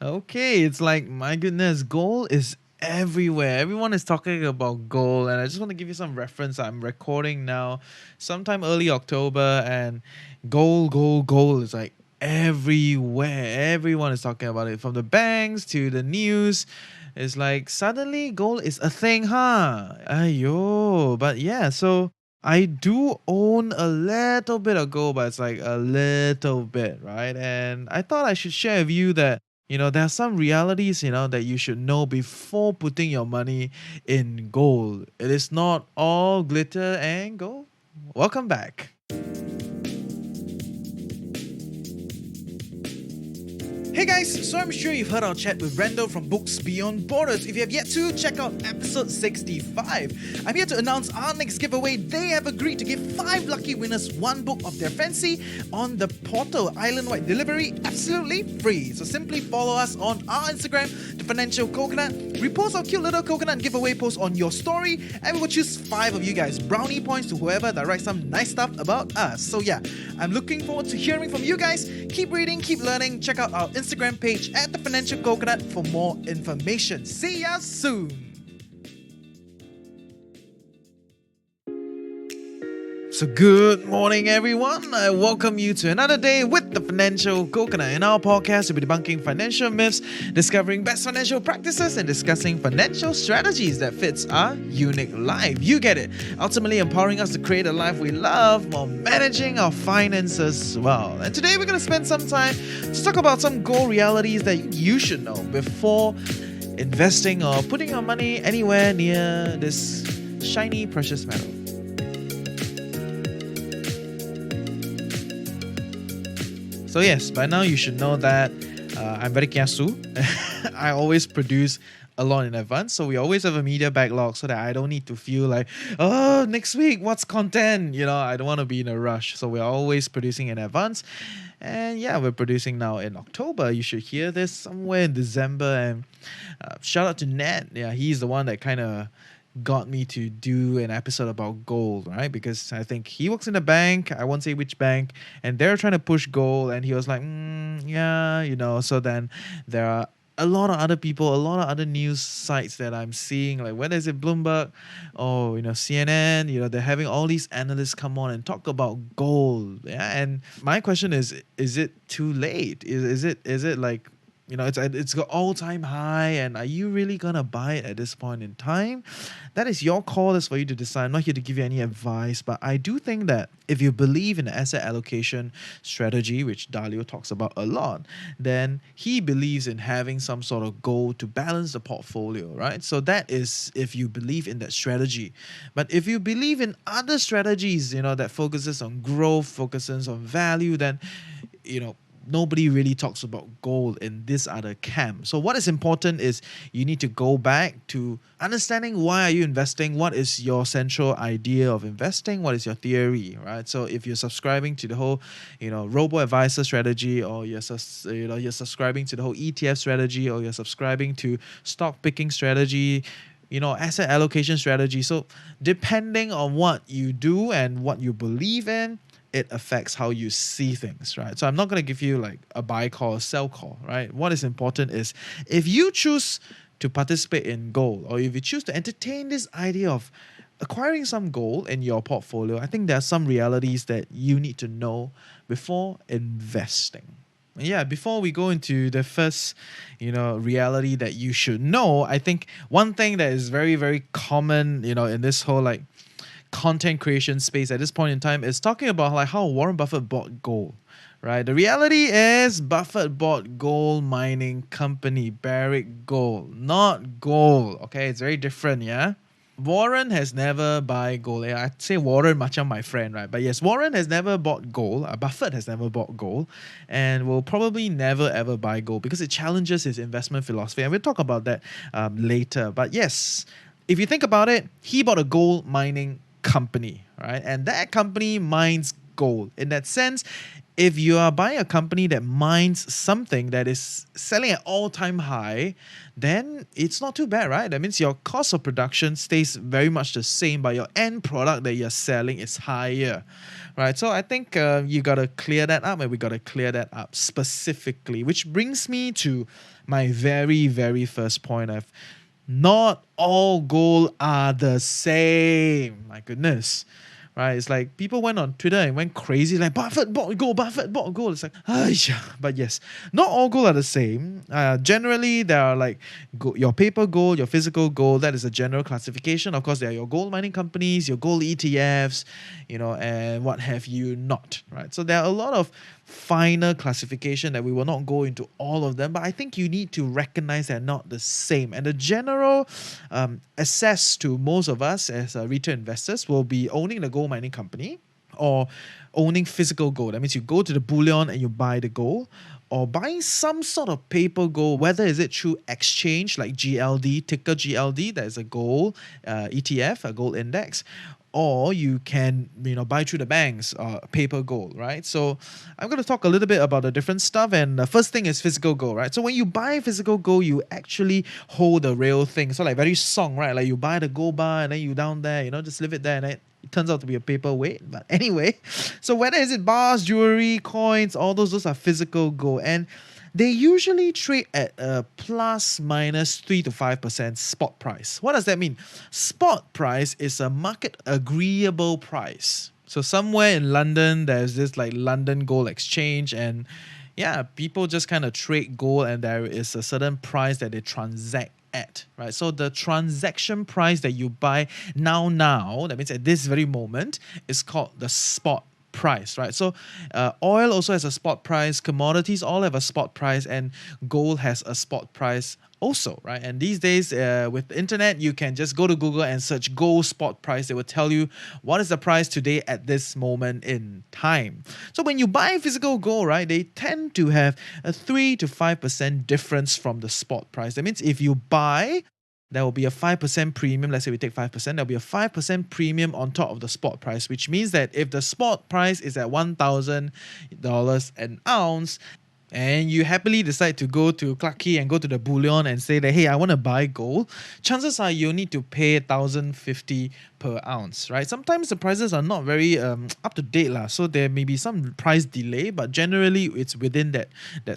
Okay, it's like, my goodness, gold is everywhere. Everyone is talking about gold, and I just want to give you some reference. I'm recording now, sometime early October, and gold is like everywhere. Everyone is talking about it, from the banks to the news. It's like suddenly gold is a thing, huh? Ayo, but yeah, so I do own a little bit of gold, but it's like a little bit, right? And I thought I should share with you that there are some realities, that you should know before putting your money in gold. It is not all glitter and gold. Welcome back. Hey guys, so I'm sure you've heard our chat with Randall from Books Beyond Borders. If you have yet to, check out episode 65. I'm here to announce our next giveaway. They have agreed to give 5 lucky winners one book of their fancy on the portal, island-wide delivery, absolutely free. So simply follow us on our Instagram, The Financial Coconut, repost our cute little coconut giveaway post on your story, and we will choose 5 of you guys. Brownie points to whoever that writes some nice stuff about us. So yeah, I'm looking forward to hearing from you guys. Keep reading, keep learning. Check out our Instagram page at The Financial Coconut for more information. See ya soon! So good morning, everyone. I welcome you to another day with The Financial Coconut. In our podcast, we'll be debunking financial myths, discovering best financial practices, and discussing financial strategies that fits our unique life. You get it. Ultimately empowering us to create a life we love while managing our finances well. And today we're going to spend some time to talk about some goal realities that you should know before investing or putting your money anywhere near this shiny precious metal. So yes, by now you should know that I'm very kiasu. I always produce a lot in advance, so we always have a media backlog so that I don't need to feel like, oh, next week, what's content? I don't want to be in a rush. So we're always producing in advance. And yeah, we're producing now in October. You should hear this somewhere in December. And shout out to Ned. Yeah, he's the one that kind of got me to do an episode about gold, right? Because I think he works in a bank, I won't say which bank, and they're trying to push gold, and he was like, yeah. So then there are a lot of other people, a lot of other news sites that I'm seeing, like whether it's it Bloomberg or CNN, they're having all these analysts come on and talk about gold. Yeah, and my question is it too late? Is it like, it's got all-time high, and are you really gonna buy it at this point in time? That is your call. That's for you to decide. I'm not here to give you any advice, but I do think that if you believe in the asset allocation strategy, which Dalio talks about a lot, then he believes in having some sort of goal to balance the portfolio, right? So that is if you believe in that strategy. But if you believe in other strategies, that focuses on growth, focuses on value, then nobody really talks about gold in this other camp. So what is important is you need to go back to understanding why are you investing, what is your central idea of investing, what is your theory, right? So if you're subscribing to the whole, robo-advisor strategy, or you're subscribing to the whole ETF strategy, or you're subscribing to stock picking strategy, asset allocation strategy. So depending on what you do and what you believe in, it affects how you see things, right? So I'm not going to give you like a buy call or sell call, right? What is important is if you choose to participate in gold, or if you choose to entertain this idea of acquiring some gold in your portfolio, I think there are some realities that you need to know before investing. Yeah, before we go into the first, reality that you should know, I think one thing that is very, very common, in this whole like content creation space at this point in time is talking about like how Warren Buffett bought gold, right? The reality is Buffett bought gold mining company, Barrick Gold, not gold. Okay, it's very different, yeah? Warren has never buy gold. Yeah, I'd say Warren macam my friend, right? But yes, Warren has never bought gold. Buffett has never bought gold, and will probably never ever buy gold because it challenges his investment philosophy. And we'll talk about that later. But yes, if you think about it, he bought a gold mining company, right? And that company mines gold. In that sense, if you are buying a company that mines something that is selling at all-time high, then it's not too bad, right? That means your cost of production stays very much the same, but your end product that you're selling is higher, right? So I think you got to clear that up, and we got to clear that up specifically, which brings me to my very, very first point of not all gold are the same. My goodness. Right, it's like people went on Twitter and went crazy, like Buffett bought gold, Buffett bought gold. It's like, but yes, not all gold are the same. Generally, there are like your paper gold, your physical gold. That is a general classification. Of course, there are your gold mining companies, your gold ETFs, and what have you not. Right, so there are a lot of finer classification that we will not go into all of them, but I think you need to recognize they're not the same. And the general access to most of us as retail investors will be owning the gold mining company or owning physical gold. That means you go to the bullion and you buy the gold, or buying some sort of paper gold, whether is it through exchange like GLD, ticker GLD, that is a gold ETF, a gold index, or you can buy through the banks paper gold, right? So I'm going to talk a little bit about the different stuff, and the first thing is physical gold, right? So when you buy physical gold, you actually hold the real thing. So like very song, right? Like you buy the gold bar and then you down there, just leave it there, and it turns out to be a paperweight. But anyway, so whether is it bars, jewelry, coins, all those are physical gold, and they usually trade at a plus minus 3 to 5% spot price. What does that mean? Spot price is a market agreeable price. So somewhere in London, there's this like London Gold Exchange, and yeah, people just kind of trade gold, and there is a certain price that they transact at, right? So the transaction price that you buy now, that means at this very moment, is called the spot price, right? So oil also has a spot price, commodities all have a spot price, and gold has a spot price also, right? And these days with the internet, you can just go to Google and search gold spot price. They will tell you what is the price today at this moment in time. So when you buy physical gold, right, they tend to have a 3 to 5% difference from the spot price. That means if you buy, there will be a 5% premium. Let's say we take 5%, there'll be a 5% premium on top of the spot price, which means that if the spot price is at $1,000 an ounce, and you happily decide to go to Clarke Quay and go to the bullion and say that, hey, I want to buy gold, chances are you'll need to pay $1,050 per ounce, right? Sometimes the prices are not very up to date, so there may be some price delay, but generally it's within that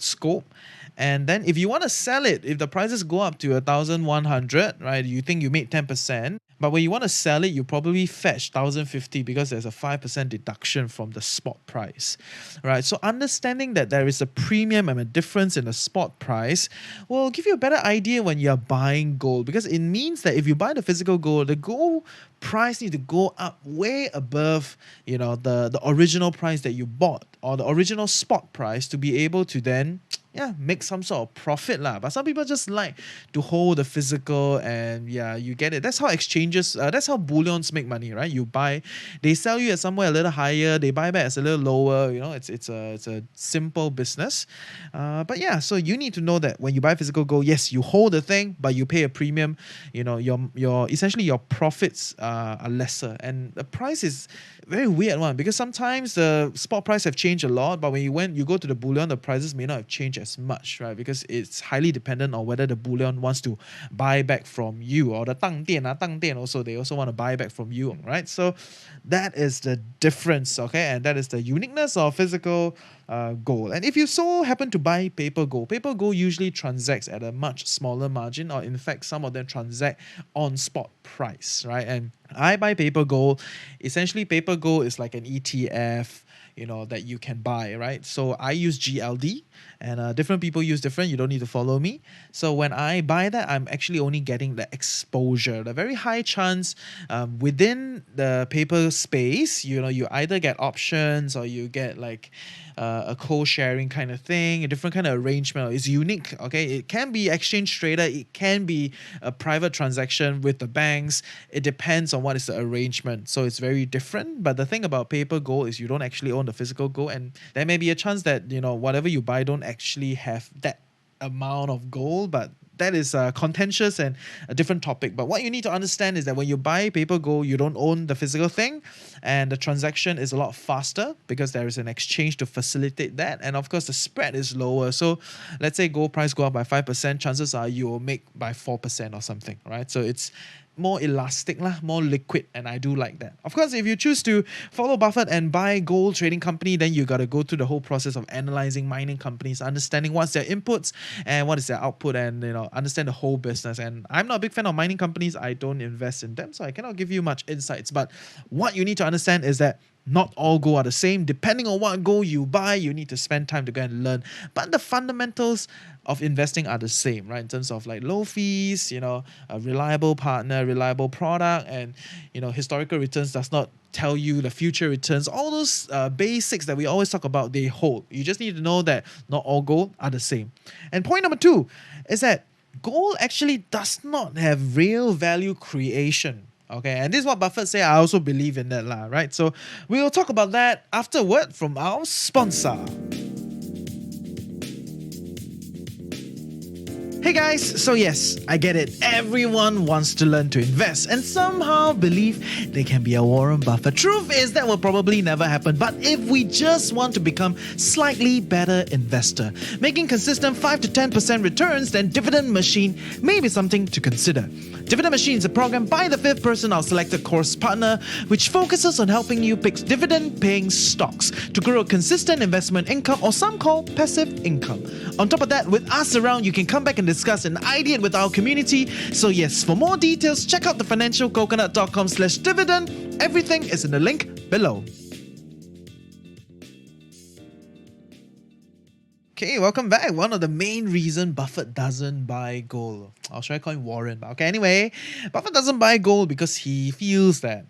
scope. And then if you want to sell it, if the prices go up to 1,100, right, you think you made 10%, but when you want to sell it, you probably fetch 1,050 because there's a 5% deduction from the spot price, right? So understanding that there is a premium and a difference in the spot price will give you a better idea when you're buying gold, because it means that if you buy the physical gold, the gold price needs to go up way above, the original price that you bought, or the original spot price, to be able to then make some sort of profit lah. But some people just like to hold the physical, and you get it. That's how exchanges, that's how bullions make money, right? You buy, they sell you at somewhere a little higher, they buy back at a little lower. It's a simple business. But so you need to know that when you buy physical gold, yes, you hold the thing, but you pay a premium. Your essentially your profits are lesser, and the price is very weird one, because sometimes the spot price have changed a lot, but when you go to the bullion, the prices may not have changed as much, right? Because it's highly dependent on whether the bullion wants to buy back from you, or the tang dian also, they also want to buy back from you, right? So that is the difference, okay? And that is the uniqueness of physical gold. And if you so happen to buy paper gold usually transacts at a much smaller margin, or in fact some of them transact on spot price, right? And I buy paper gold. Essentially, paper gold is like an ETF, that you can buy, right? So I use GLD, and different people use different. You don't need to follow me. So when I buy that, I'm actually only getting the exposure, the very high chance within the paper space. You either get options, or you get like a co-sharing kind of thing, a different kind of arrangement. It's unique, okay? It can be exchange traded, it can be a private transaction with the banks. It depends on what is the arrangement. So it's very different. But the thing about paper gold is you don't actually own the physical gold, and there may be a chance that whatever you buy don't actually have that amount of gold. But that is contentious and a different topic. But what you need to understand is that when you buy paper gold, you don't own the physical thing, and the transaction is a lot faster because there is an exchange to facilitate that. And of course, the spread is lower. So let's say gold price go up by 5%, chances are you will make by 4% or something, right? So it's more elastic lah, more liquid, and I do like that. Of course, if you choose to follow Buffett and buy gold trading company, then you got to go through the whole process of analyzing mining companies, understanding what's their inputs and what is their output, and understand the whole business. And I'm not a big fan of mining companies. I don't invest in them, so I cannot give you much insights. But what you need to understand is that not all gold are the same. Depending on what gold you buy, you need to spend time to go and learn. But the fundamentals of investing are the same, right? In terms of like low fees, a reliable partner, reliable product, and historical returns does not tell you the future returns. All those basics that we always talk about, they hold. You just need to know that not all gold are the same. And point number 2 is that gold actually does not have real value creation. Okay, and this is what Buffett say. I also believe in that, right? So we will talk about that after a word from our sponsor. Hey guys, so yes, I get it. Everyone wants to learn to invest and somehow believe they can be a Warren Buffett. Truth is that will probably never happen, but if we just want to become slightly better investor, making consistent 5 to 10% returns, then Dividend Machine may be something to consider. Dividend Machine is a program by the fifth person, our selected course partner, which focuses on helping you pick dividend-paying stocks to grow a consistent investment income, or some call passive income. On top of that, with us around, you can come back and discuss and ideate with our community. So yes, for more details, check out thefinancialcoconut.com/dividend. Everything is in the link below. Okay, welcome back. One of the main reasons Buffett doesn't buy gold. Or should I call him Warren? But okay, anyway, Buffett doesn't buy gold because he feels that,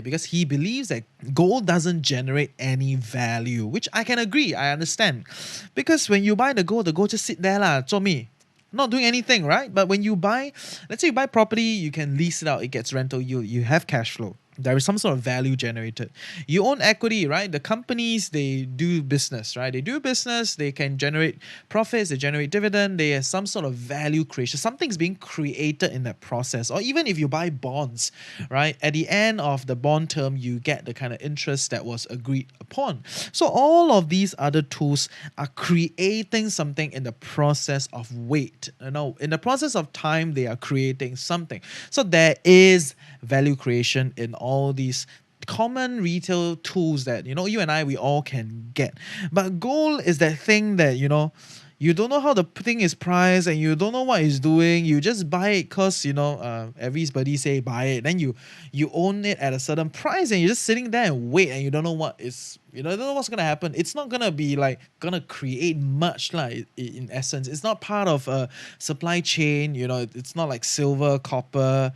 because he believes that gold doesn't generate any value, which I can agree, I understand. Because when you buy the gold just sit there lah, 做咩? Not doing anything, right? But when you buy, let's say you buy property, you can lease it out, it gets rental yield, you have cash flow. There is some sort of value generated. You own equity, right? The companies, they do business, right? They do business, they can generate profits, they generate dividend, they have some sort of value creation. Something's being created in that process. Or even if you buy bonds, right? At the end of the bond term, you get the kind of interest that was agreed upon. So all of these other tools are creating something in the process of weight. In the process of time, they are creating something. So there is value creation in all these common retail tools that you and I, we all can get. But gold is that thing that you don't know how the thing is priced and you don't know what it's doing. You just buy it because everybody say buy it. Then you own it at a certain price and you're just sitting there and wait, and you don't know what is don't know what's gonna happen. It's not gonna be like gonna create much in essence. It's not part of a supply chain. It's not like silver, copper,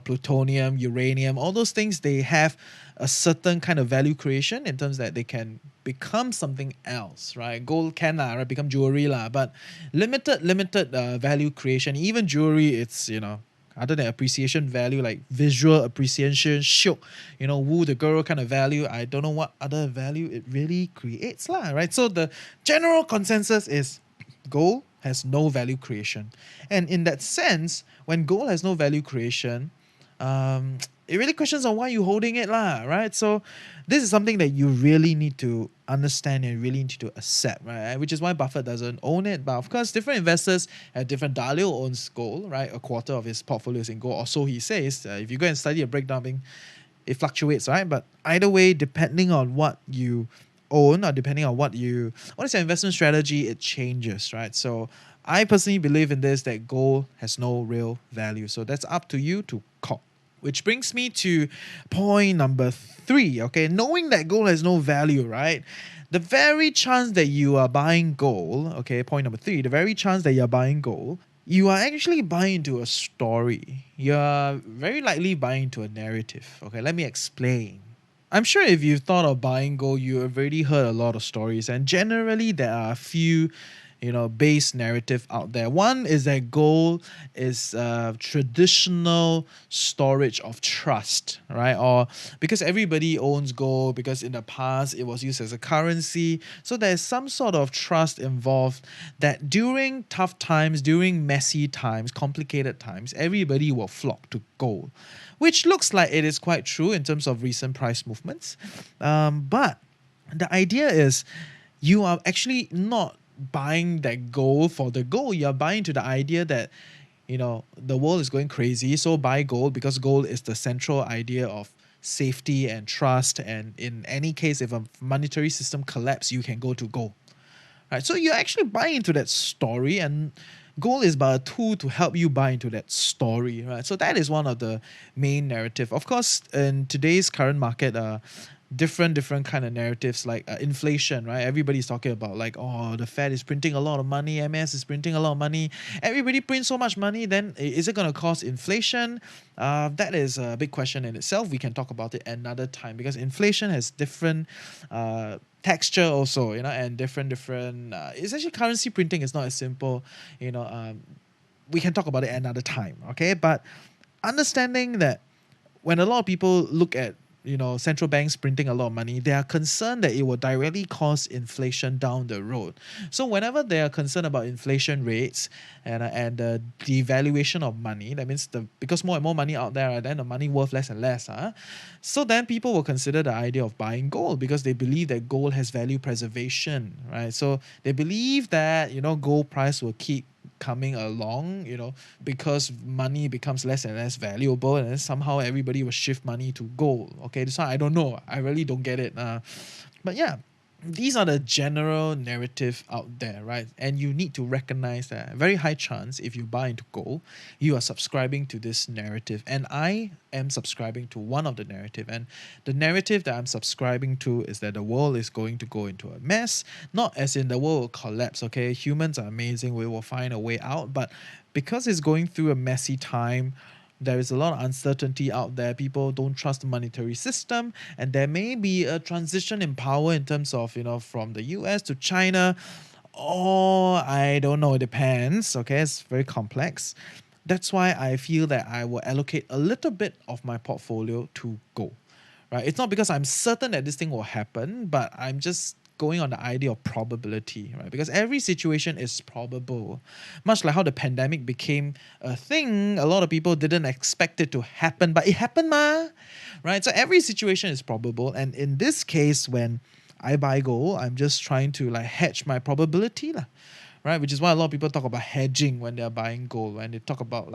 plutonium, uranium. All those things, they have a certain kind of value creation in terms that they can become something else, right? Gold can right, become jewelry but limited value creation. Even jewelry, it's other than appreciation value, like visual appreciation, shiok, woo the girl kind of value, I don't know what other value it really creates right? So the general consensus is gold has no value creation. And in that sense, when gold has no value creation, it really questions on why you're holding it right? So this is something that you really need to understand and really need to accept, right? Which is why Buffett doesn't own it. But of course, different investors have different. Dalio owns gold, right? A quarter of his portfolio is in gold, or so he says. If you go and study a breakdown, it fluctuates, right? But either way, depending on what you own or depending on what is your investment strategy, it changes, right? So I personally believe in this, that gold has no real value. So that's up to you to call. Which brings me to point number 3, okay? Knowing that gold has no value, right? The very chance that you are buying gold, okay, point number 3, the very chance that you're buying gold, you are actually buying into a story. You're very likely buying into a narrative. Okay, let me explain. I'm sure if you've thought of buying gold, you have already heard a lot of stories, and generally there are a few base narrative out there. One is that gold is a traditional storage of trust, right? Or because everybody owns gold, because in the past it was used as a currency. So there's some sort of trust involved that during tough times, during messy times, complicated times, everybody will flock to gold, which looks like it is quite true in terms of recent price movements. But the idea is you are actually not buying that gold for the gold. You're buying to the idea that the world is going crazy, so buy gold, because gold is the central idea of safety and trust. And in any case, if a monetary system collapse, you can go to gold. Right, so you actually buy into that story, and gold is but a tool to help you buy into that story, right? So that is one of the main narrative. Of course, in today's current market, different kind of narratives, like inflation, right? Everybody's talking about like, oh, the Fed is printing a lot of money, MS is printing a lot of money. Everybody prints so much money, then is it going to cause inflation? That is a big question in itself. We can talk about it another time, because inflation has different texture also, and different it's actually, currency printing is not as simple. We can talk about it another time, okay? But understanding that when a lot of people look at central banks printing a lot of money, they are concerned that it will directly cause inflation down the road. So whenever they are concerned about inflation rates and the devaluation of money, that means because more and more money out there, then the money worth less and less. So then people will consider the idea of buying gold, because they believe that gold has value preservation, right? So they believe that gold price will keep coming along, because money becomes less and less valuable, and then somehow everybody will shift money to gold. Okay, this one I don't know. I really don't get it. But yeah, these are the general narrative out there, right? And you need to recognize that very high chance, if you buy into gold, you are subscribing to this narrative. And I am subscribing to one of the narrative. And the narrative that I'm subscribing to is that the world is going to go into a mess. Not as in the world will collapse, okay? Humans are amazing. We will find a way out. But because it's going through a messy time, there is a lot of uncertainty out there. People don't trust the monetary system, and there may be a transition in power in terms of, from the US to China. Or I don't know, it depends. Okay, it's very complex. That's why I feel that I will allocate a little bit of my portfolio to gold. Right? It's not because I'm certain that this thing will happen, but I'm just going on the idea of probability, right? Because every situation is probable. Much like how the pandemic became a thing, a lot of people didn't expect it to happen, but it happened, right? So every situation is probable, and in this case, when I buy gold, I'm just trying to hedge my probability, right? Which is why a lot of people talk about hedging when they're buying gold, when they talk about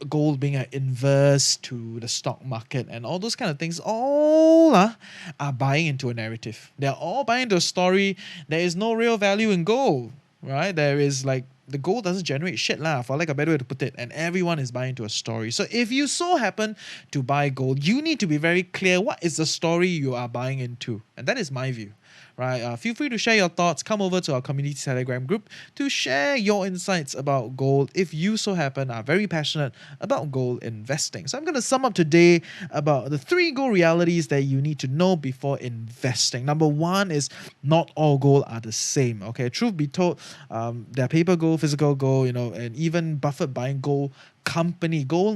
gold being an inverse to the stock market and all those kind of things. All are buying into a narrative. They're all buying into a story. There is no real value in gold, right? There is the gold doesn't generate shit, for a better way to put it, and everyone is buying into a story. So if you so happen to buy gold, you need to be very clear what is the story you are buying into, and that is my view. Right, feel free to share your thoughts. Come over to our community Telegram group to share your insights about gold if you so happen are very passionate about gold investing. So I'm going to sum up today about the 3 gold realities that you need to know before investing. Number 1 is not all gold are the same. Okay, truth be told, there are paper gold, physical gold, and even Buffett buying gold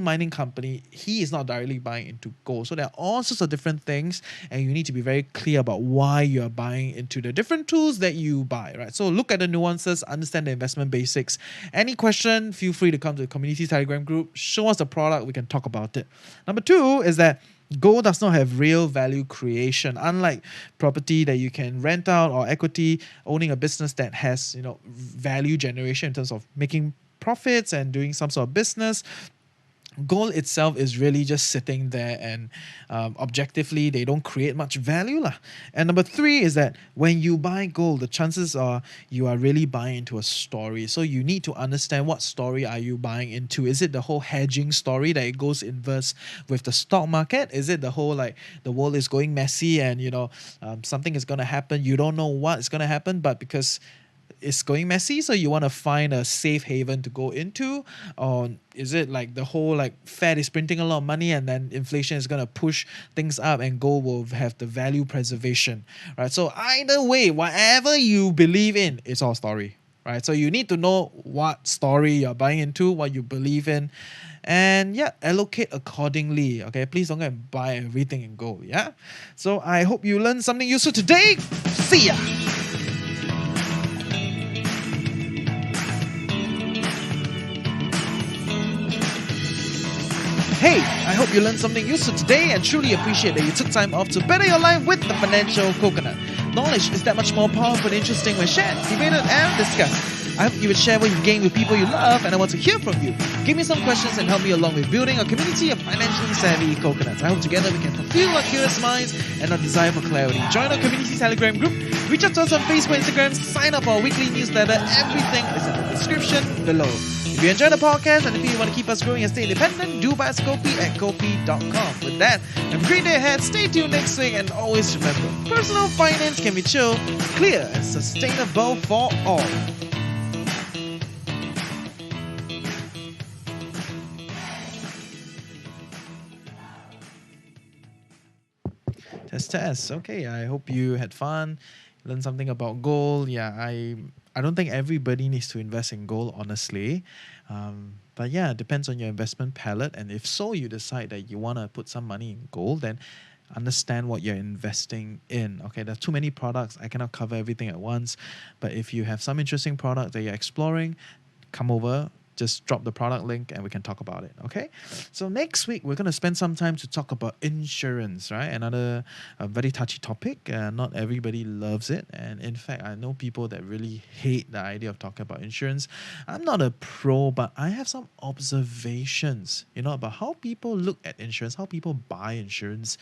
mining company, he is not directly buying into gold. So there are all sorts of different things, and you need to be very clear about why you are buying into the different tools that you buy, right? So look at the nuances, understand the investment basics. Any question, feel free to come to the community Telegram group, show us the product, we can talk about it. Number 2 is that gold does not have real value creation, unlike property that you can rent out, or equity, owning a business that has value generation in terms of making profits and doing some sort of business. Gold itself is really just sitting there, and objectively they don't create much value. And number 3 is that when you buy gold, the chances are you are really buying into a story. So you need to understand what story are you buying into. Is it the whole hedging story that it goes inverse with the stock market? Is it the whole the world is going messy and something is going to happen, you don't know what is going to happen, but because it's going messy, so you want to find a safe haven to go into? Or is it the whole Fed is printing a lot of money and then inflation is going to push things up and gold will have the value preservation, right? So either way, whatever you believe in, it's all story, right? So you need to know what story you're buying into, what you believe in, and allocate accordingly. Okay, please don't go and buy everything in gold. So I hope you learned something useful today. See ya. Hey, I hope you learned something useful today and truly appreciate that you took time off to better your life with the Financial Coconut. Knowledge is that much more powerful and interesting when shared, debated, and discussed. I hope you would share what you've gained with people you love, and I want to hear from you. Give me some questions and help me along with building a community of financially savvy coconuts. I hope together we can fulfill our curious minds and our desire for clarity. Join our community Telegram group, reach out to us on Facebook, Instagram, sign up for our weekly newsletter. Everything is in the description below. If you enjoy the podcast and if you want to keep us growing and stay independent, do buy us Kopi at kopi.com. With that, have a great day ahead, stay tuned next week, and always remember, personal finance can be chill, clear, and sustainable for all. Test. Okay, I hope you had fun, learned something about gold. Yeah, I don't think everybody needs to invest in gold, honestly. But yeah, it depends on your investment palette. And if so, you decide that you want to put some money in gold, then understand what you're investing in. Okay, there's too many products. I cannot cover everything at once. But if you have some interesting product that you're exploring, come over. Just drop the product link and we can talk about it. Okay. So next week, we're going to spend some time to talk about insurance, right? Another very touchy topic. Not everybody loves it. And in fact, I know people that really hate the idea of talking about insurance. I'm not a pro, but I have some observations, about how people look at insurance, how people buy insurance,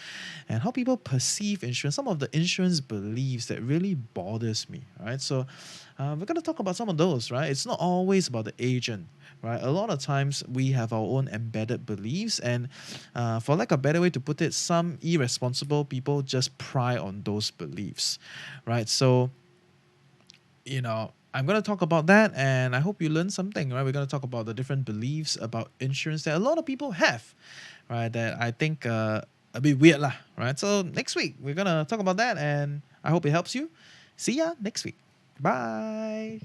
and how people perceive insurance. Some of the insurance beliefs that really bothers me, right? So we're going to talk about some of those, right? It's not always about the agent, right? A lot of times we have our own embedded beliefs, and for lack of a better way to put it, some irresponsible people just pry on those beliefs, right? So, I'm going to talk about that, and I hope you learn something, right? We're going to talk about the different beliefs about insurance that a lot of people have, right? That I think a bit weird lah, right? So next week, we're going to talk about that, and I hope it helps you. See ya next week. Bye.